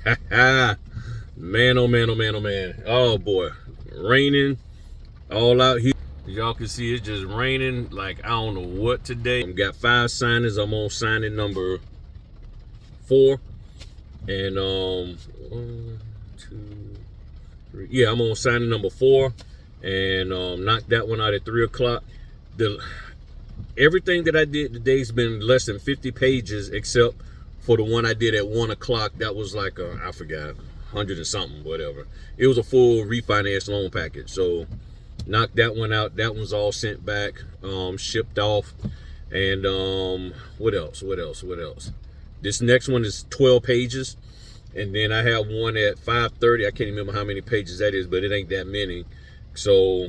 Man, oh man, oh man, oh man. Oh boy, raining all out here. Y'all can see it's just raining like I don't know what today. Got 5 signings. I'm on signing number 4. And 1, 2, 3. Yeah, I'm on signing number 4. And knocked that one out at 3 o'clock. Everything that I did today's been less than 50 pages, except for the one I did at 1 o'clock. That was like I forgot, 100 and something, whatever. It was a full refinance loan package. So knocked that one out. That one's all sent back, shipped off. And what else? This next one is 12 pages. And then I have one at 5:30. I can't remember how many pages that is, but it ain't that many. So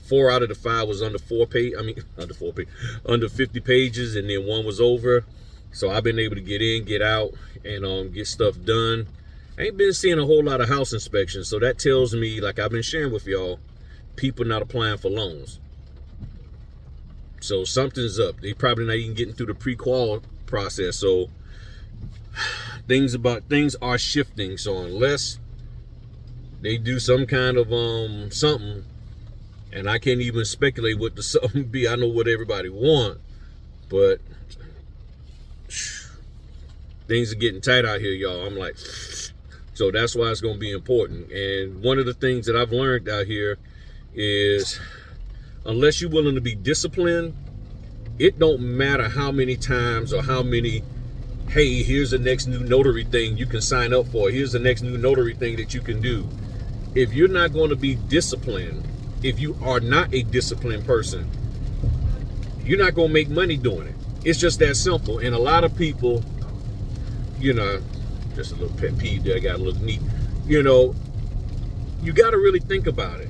4 out of the 5 was under 50 pages, and then 1 was over. So I've been able to get in, get out, and get stuff done. I ain't been seeing a whole lot of house inspections, so that tells me, like I've been sharing with y'all, people not applying for loans. So something's up. They probably not even getting through the pre-qual process. So things are shifting. So unless they do some kind of something, and I can't even speculate what the something be. I know what everybody want, but things are getting tight out here, y'all. I'm like, so that's why it's gonna be important. And one of the things that I've learned out here is, unless you're willing to be disciplined, it don't matter how many times or how many, hey, here's the next new notary thing you can sign up for. Here's the next new notary thing that you can do. If you're not going to be disciplined, if you are not a disciplined person, you're not going to make money doing it. It's just that simple. And a lot of people, just a little pet peeve there, got a little neat, you got to really think about it.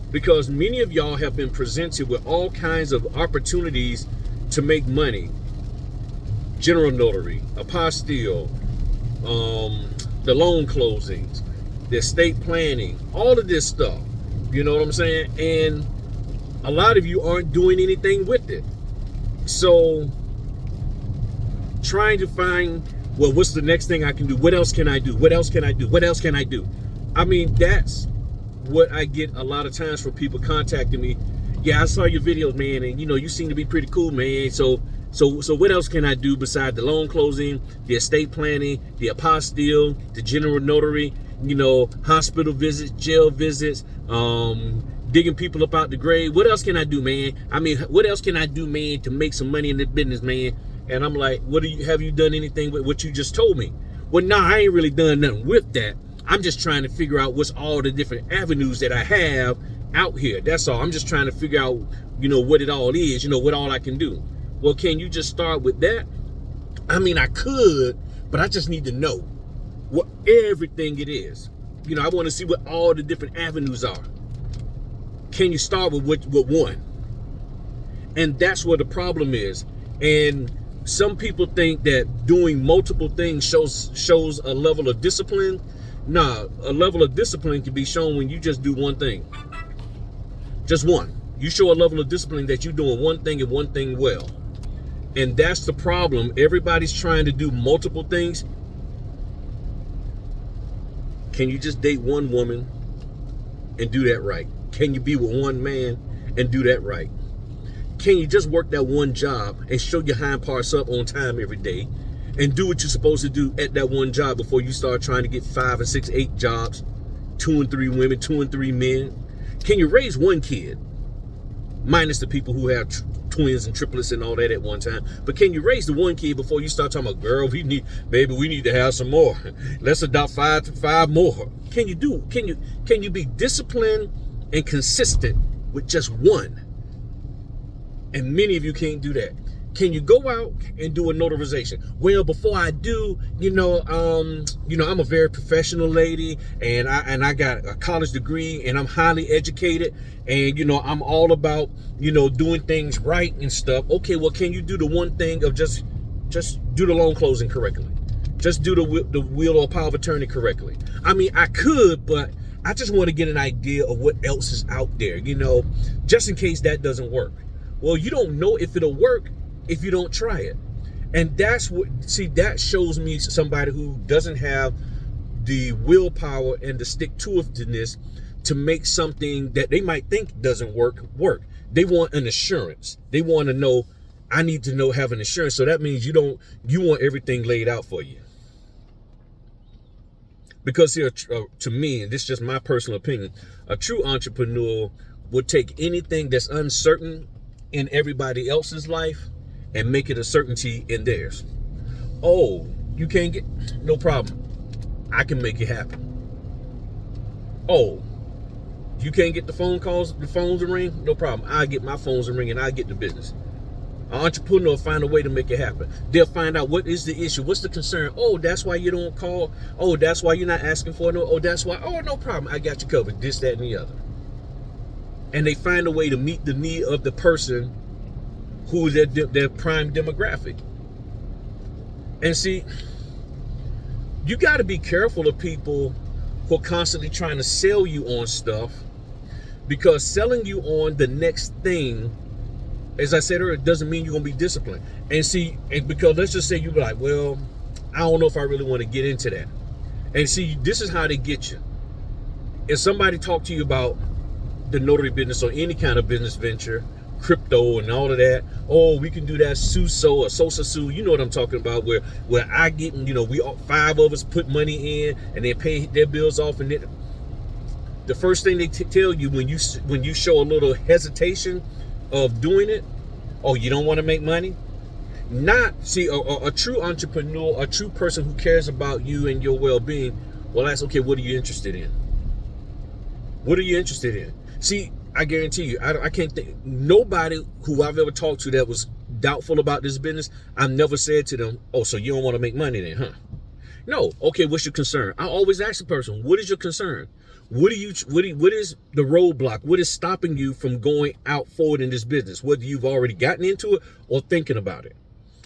Because many of y'all have been presented with all kinds of opportunities to make money. General notary, apostille, the loan closings, the estate planning, all of this stuff. You know what I'm saying? And a lot of you aren't doing anything with it. So trying to find, well, what's the next thing I can do? What else can I do? What else can I do? What else can I do? I mean, that's what I get a lot of times from people contacting me. Yeah, I saw your videos, man, and you seem to be pretty cool, man. So what else can I do besides the loan closing, the estate planning, the apostille, the general notary, hospital visits, jail visits, digging people up out the grave? What else can I do, man? I mean, what else can I do, man, to make some money in this business, man? And I'm like, have you done anything with what you just told me? Well, nah, I ain't really done nothing with that. I'm just trying to figure out what's all the different avenues that I have out here. That's all. I'm just trying to figure out, what it all is, what all I can do. Well, can you just start with that? I mean, I could, but I just need to know what everything it is. I want to see what all the different avenues are. Can you start with one? And that's where the problem is. And some people think that doing multiple things shows a level of discipline. Nah, a level of discipline can be shown when you just do one thing. Just one. You show a level of discipline that you're doing one thing and one thing well. And that's the problem. Everybody's trying to do multiple things. Can you just date one woman and do that right? Can you be with one man and do that right? Can you just work that one job and show your hind parts up on time every day and do what you're supposed to do at that one job before you start trying to get 5 and 6, 8 jobs, 2 and 3 women, 2 and 3 men? Can you raise one kid, minus the people who have twins and triplets and all that at one time? But can you raise the one kid before you start talking about, girl, we need to have some more. Let's adopt 5 more. Can you be disciplined and consistent with just one? And many of you can't do that. Can you go out and do a notarization? Well, before I do, I'm a very professional lady, and I got a college degree, and I'm highly educated, and I'm all about doing things right and stuff. Okay, well, can you do the one thing of just do the loan closing correctly? Just do the will or power of attorney correctly? I mean, I could, but I just want to get an idea of what else is out there, just in case that doesn't work. Well, you don't know if it'll work if you don't try it. And that shows me somebody who doesn't have the willpower and the stick-to-itiveness to make something that they might think doesn't work. They want an assurance. They want to know, I need to know, have an assurance. So that means you want everything laid out for you. Because here, to me, and this is just my personal opinion, a true entrepreneur would take anything that's uncertain in everybody else's life and make it a certainty in theirs. Oh, you can't get, no problem. I can make it happen. Oh, you can't get the phones to ring? No problem. I get my phones to ring and I get the business. An entrepreneur will find a way to make it happen. They'll find out what is the issue. What's the concern? Oh, that's why you don't call. Oh, that's why you're not asking for no. Oh, that's why. Oh, no problem. I got you covered. This, that, and the other. And they find a way to meet the need of the person who is their prime demographic. And see, you got to be careful of people who are constantly trying to sell you on stuff, because selling you on the next thing, as I said earlier, doesn't mean you're going to be disciplined. And see, because let's just say you be like, well, I don't know if I really want to get into that. And see, this is how they get you. If somebody talk to you about the notary business or any kind of business venture, crypto and all of that, oh, we can do that SUSO or SOSA Su, you know what I'm talking about, where I get, we all, 5 of us put money in and they pay their bills off, and then the first thing they tell you when you show a little hesitation of doing it, oh, you don't want to make money? Not, see, a true entrepreneur, a true person who cares about you and your well-being, well, that's okay, what are you interested in? What are you interested in? See, I guarantee you, I can't think, nobody who I've ever talked to that was doubtful about this business, I've never said to them, oh, so you don't want to make money then, huh? No. Okay, what's your concern? I always ask the person, what is your concern? What is the roadblock? What is stopping you from going out forward in this business? Whether you've already gotten into it or thinking about it.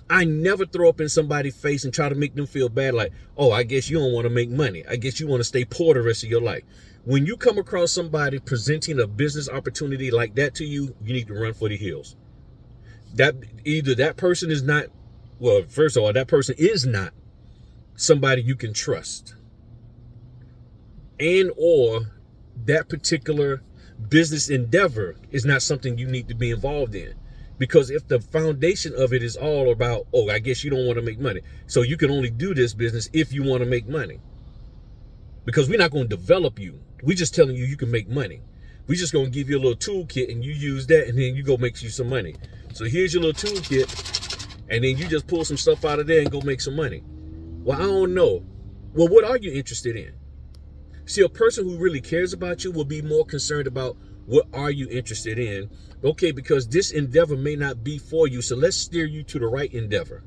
I never throw up in somebody's face and try to make them feel bad, like, oh, I guess you don't want to make money. I guess you want to stay poor the rest of your life. When you come across somebody presenting a business opportunity like that to you, you need to run for the hills. That either that person is not, well, first of all, that person is not somebody you can trust, and or that particular business endeavor is not something you need to be involved in. Because if the foundation of it is all about, oh, I guess you don't want to make money, so you can only do this business if you want to make money. Because we're not going to develop you. We're just telling you can make money. We're just going to give you a little toolkit and you use that and then you go make you some money. So here's your little toolkit and then you just pull some stuff out of there and go make some money. Well, I don't know. Well, what are you interested in? See, a person who really cares about you will be more concerned about what are you interested in. Okay, because this endeavor may not be for you, so let's steer you to the right endeavor.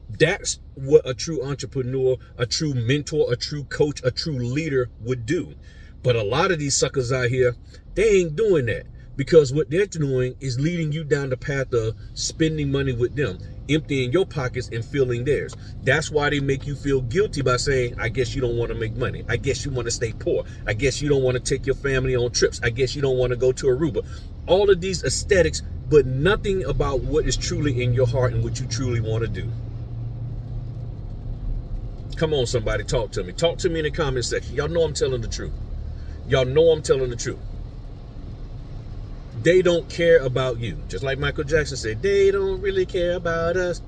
That's what a true entrepreneur, a true mentor, a true coach, a true leader would do. But a lot of these suckers out here, they ain't doing that, because what they're doing is leading you down the path of spending money with them, emptying your pockets and filling theirs. That's why they make you feel guilty by saying, I guess you don't want to make money. I guess you want to stay poor. I guess you don't want to take your family on trips. I guess you don't want to go to Aruba. All of these aesthetics, but nothing about what is truly in your heart and what you truly want to do. Come on, somebody, talk to me. Talk to me in the comment section. Y'all know I'm telling the truth. Y'all know I'm telling the truth. They don't care about you. Just like Michael Jackson said, they don't really care about us.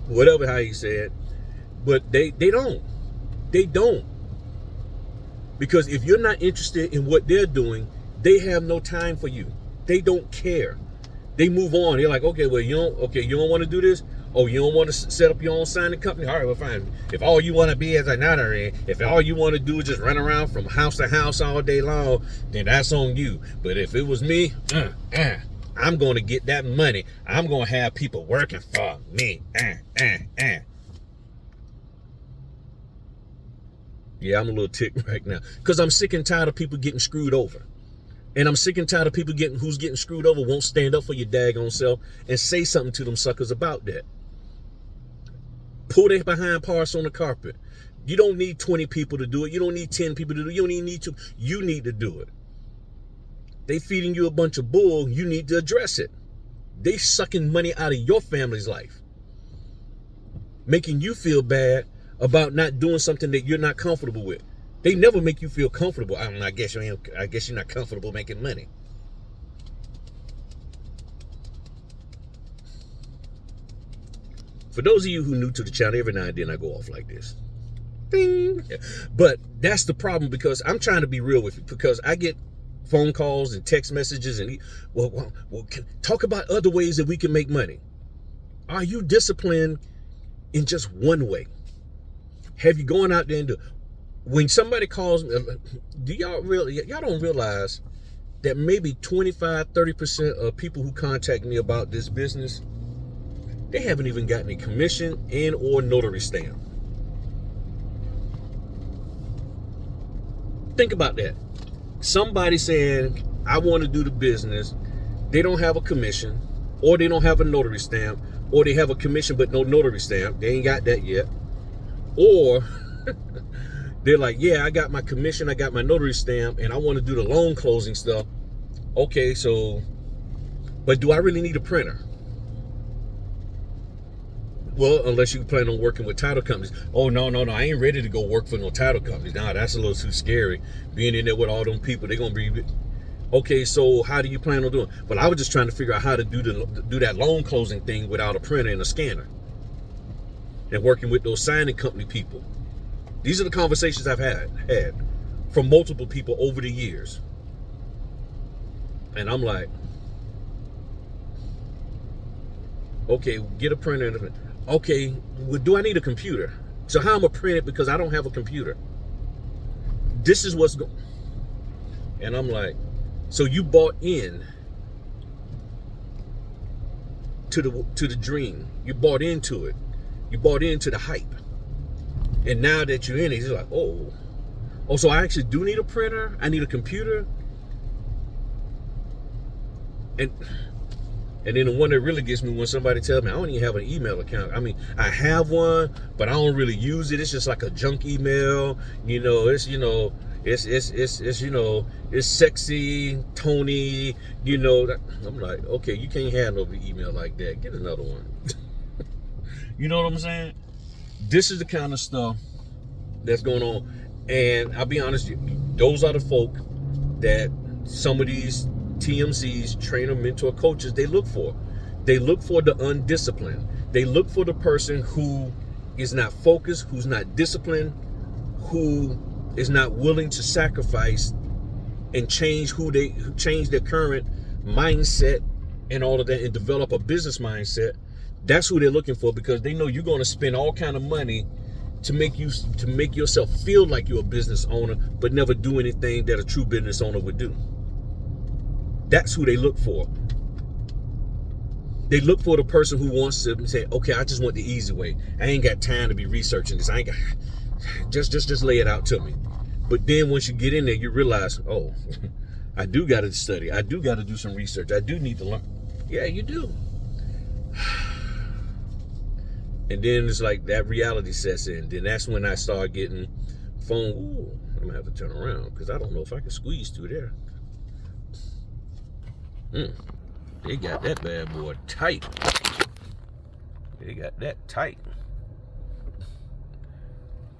Whatever how he said. But they don't. They don't. Because if you're not interested in what they're doing, they have no time for you. They don't care. They move on. They're like, okay, well, you don't want to do this? Oh, you don't want to set up your own signing company? All right, well, fine. If all you want to be is a notary, if all you want to do is just run around from house to house all day long, then that's on you. But if it was me, I'm going to get that money. I'm going to have people working for me. Yeah, I'm a little ticked right now because I'm sick and tired of people getting screwed over. And I'm sick and tired of people who's getting screwed over won't stand up for your daggone self and say something to them suckers about that. Pull their behind parts on the carpet. You don't need 20 people to do it. You don't need 10 people to do it. You don't even need to. You need to do it. They feeding you a bunch of bull. You need to address it. They sucking money out of your family's life, making you feel bad about not doing something that you're not comfortable with. They never make you feel comfortable. I guess you're not comfortable making money. For those of you who are new to the channel, every now and then I go off like this. Ding. But that's the problem, because I'm trying to be real with you, because I get phone calls and text messages and talk about other ways that we can make money. Are you disciplined in just one way? Have you gone out there and when somebody calls me, y'all don't realize that maybe 25-30% of people who contact me about this business, they haven't even gotten a commission and or notary stamp. Think about that. Somebody saying, I want to do the business. They don't have a commission, or they don't have a notary stamp, or they have a commission but no notary stamp. They ain't got that yet. Or they're like, yeah, I got my commission, I got my notary stamp, and I want to do the loan closing stuff. Okay, so, but do I really need a printer? Well, unless you plan on working with title companies. Oh, no, I ain't ready to go work for no title companies. Nah, that's a little too scary. Being in there with all them people, they're going to be... Okay, so how do you plan on doing? Well, I was just trying to figure out how to do that loan closing thing without a printer and a scanner. And working with those signing company people. These are the conversations I've had from multiple people over the years. And I'm like, okay, get a printer. Okay, well, do I need a computer? So how am I going to print it because I don't have a computer? This is what's going. And I'm like, so you bought in to the dream. You bought into it. You bought into the hype. And now that you're in it, it's like, oh, so I actually do need a printer. I need a computer. And then the one that really gets me when somebody tells me I don't even have an email account. I mean, I have one, but I don't really use it. It's just like a junk email. It's sexy, Tony. I'm like, okay, you can't have no email like that. Get another one. You know what I'm saying? This is the kind of stuff that's going on. And I'll be honest, those are the folk that some of these TMCs, trainer, mentor, coaches, they look for. They look for the undisciplined. They look for the person who is not focused, who's not disciplined, who is not willing to sacrifice and change their current mindset and all of that, and develop a business mindset. That's who they're looking for, because they know you're going to spend all kind of money to make yourself feel like you're a business owner, but never do anything that a true business owner would do. That's who they look for. They look for the person who wants to say, okay, I just want the easy way. I ain't got time to be researching this. I ain't got, just lay it out to me. But then once you get in there, you realize, oh, I do got to study. I do got to do some research. I do need to learn. Yeah, you do. And then it's like that reality sets in. Then that's when I start getting phone. Ooh, I'm going to have to turn around because I don't know if I can squeeze through there. They got that bad boy tight. They got that tight.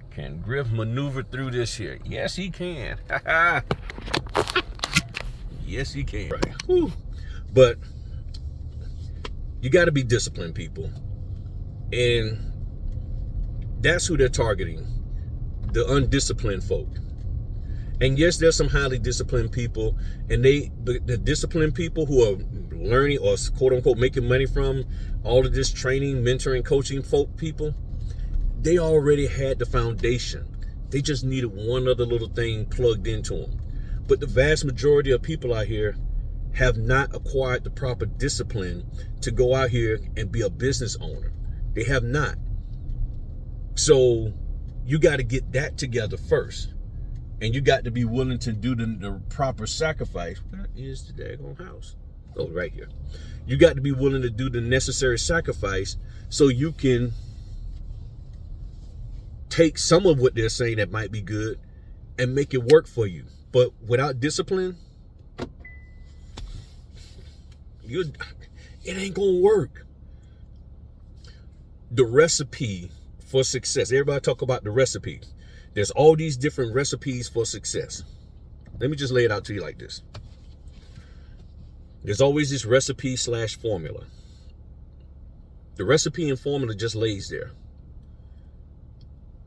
Can Griff maneuver through this here? Yes, he can. Yes, he can. Right. Whew. But you got to be disciplined, people. And that's who they're targeting, the undisciplined folk. And yes, there's some highly disciplined people, and the disciplined people who are learning or quote unquote making money from all of this training, mentoring, coaching folk people, they already had the foundation. They just needed one other little thing plugged into them. But the vast majority of people out here have not acquired the proper discipline to go out here and be a business owner. They have not. So you got to get that together first. And you got to be willing to do the proper sacrifice. Where is the daggone house? Oh, right here. You got to be willing to do the necessary sacrifice so you can take some of what they're saying that might be good and make it work for you. But without discipline, it ain't going to work. The recipe for success. Everybody talk about the recipes. There's all these different recipes for success. Let me just lay it out to you like this. There's always this recipe / formula. The recipe and formula just lays there.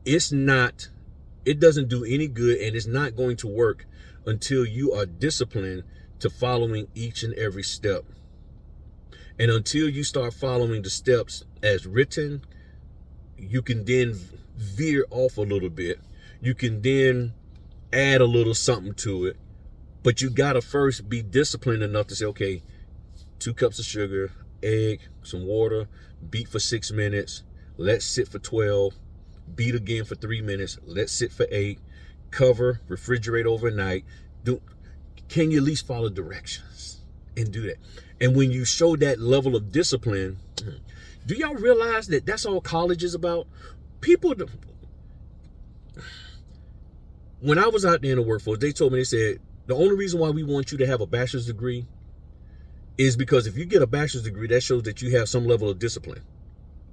It doesn't do any good, and it's not going to work until you are disciplined to following each and every step. And until you start following the steps as written, you can then veer off a little bit. You can then add a little something to it. But you got to first be disciplined enough to say, okay, 2 cups of sugar, egg, some water, beat for 6 minutes, let sit for 12, beat again for 3 minutes, let sit for 8, cover, refrigerate overnight. Can you at least follow directions and do that? And when you show that level of discipline, do y'all realize that that's all college is about? When I was out there in the workforce, they told me, they said, the only reason why we want you to have a bachelor's degree is because if you get a bachelor's degree, that shows that you have some level of discipline.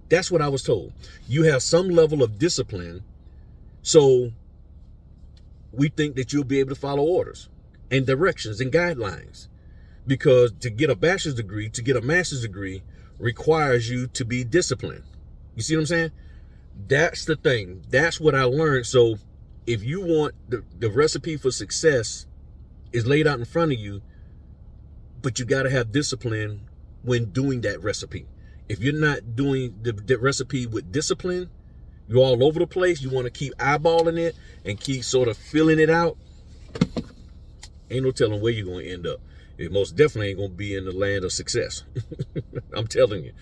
That's what I was told. You have some level of discipline, so we think that you'll be able to follow orders and directions and guidelines. Because to get a bachelor's degree, to get a master's degree, requires you to be disciplined. You see what I'm saying? That's the thing. That's what I learned. So if you want the recipe for success is laid out in front of you, but you got to have discipline when doing that recipe. If you're not doing the recipe with discipline, you're all over the place. You want to keep eyeballing it and keep sort of filling it out. Ain't no telling where you're going to end up. It most definitely ain't going to be in the land of success. I'm telling you.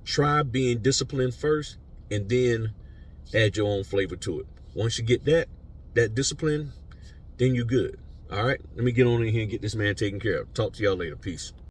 Try being disciplined first and then add your own flavor to it. Once you get that discipline, then you're good. All right, let me get on in here and get this man taken care of. Talk to y'all later. Peace.